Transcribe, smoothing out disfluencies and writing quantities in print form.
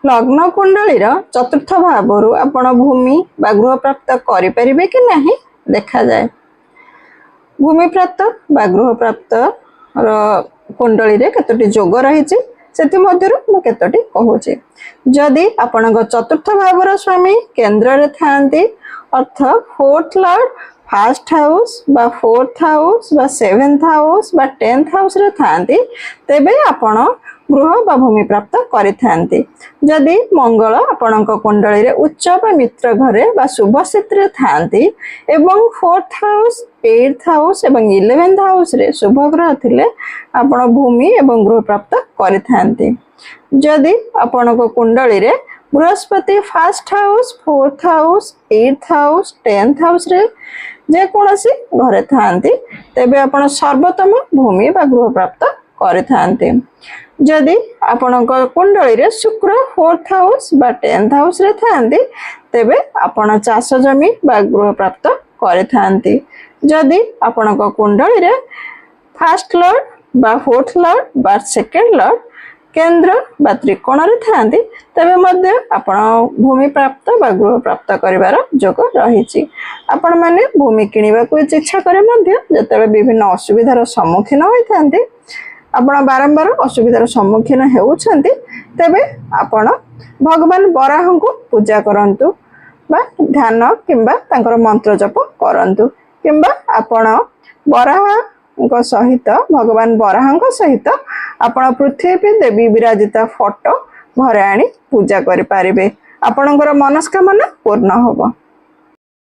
लग्न कुंडली चतुर्थ भाव आपण भूमि बा गृह प्राप्त करें कि नहीं देखा जाए। भूमि प्राप्त बा गृह प्राप्त कुंडली रे केतोटी जोग रही केतोटी कहूचे। जदि आपण चतुर्थ भावर स्वामी केंद्र रे थांती अर्थ फोर्थ लॉर्ड फर्स्ट हाउस बा फोर्थ हाउस बा सेवेंथ हाउस बा 10th हाउस रे थांती तेबे आपण गृह बा भूमि प्राप्त करिथांती। जदि मंगल आपणक कुंडली रे उच्च बा मित्र घरे बा शुभ स्थिति रे थांती एवं 4th हाउस 8th हाउस एवं 11th हाउस रे शुभ ग्रह थिले आपण भूमि एवं गृह प्राप्त करिथांती। जदि आपणक कुंडली रे Brihaspati first house 4th house 8th house 10th house रे जे कोनसी घरे थांती तेबे आपण सर्वोत्तम भूमि बा गृह प्राप्त करिथांती। जदि आपणक कुंडली रे शुक्र 4th हाउस बा 10th हाउस रे थांती तेबे आपण चाष जमी बा गृह प्राप्त करिथांती। जदि आपणक कुंडली रे फर्स्ट लॉर्ड बा 4th लॉर्ड बा सेकंड लॉर्ड केंद्र बा त्रिकोण रे थांती तबे मध्य आपण भूमि प्राप्त बा गृह प्राप्त करिवार जोग रहिछि। आपण माने भूमि किनिबा को इच्छा करे मध्य जतबे विभिन्न असुविधार सम्मुखीन होइथांती आपण बारंबार असुविधार सम्मुखीन हेउछंती तबे आपण भगवान बराह को पूजा करंतु बा ध्यान किंबा तांकर मंत्र जप करंतु किंबा आपण बराह सहित भगवान बराह सहित आपण पृथ्वी देवी विराजिता फोटो घरे आनी पूजा करि पारिबे। आपणकर मनस्कामना पूर्ण होबो।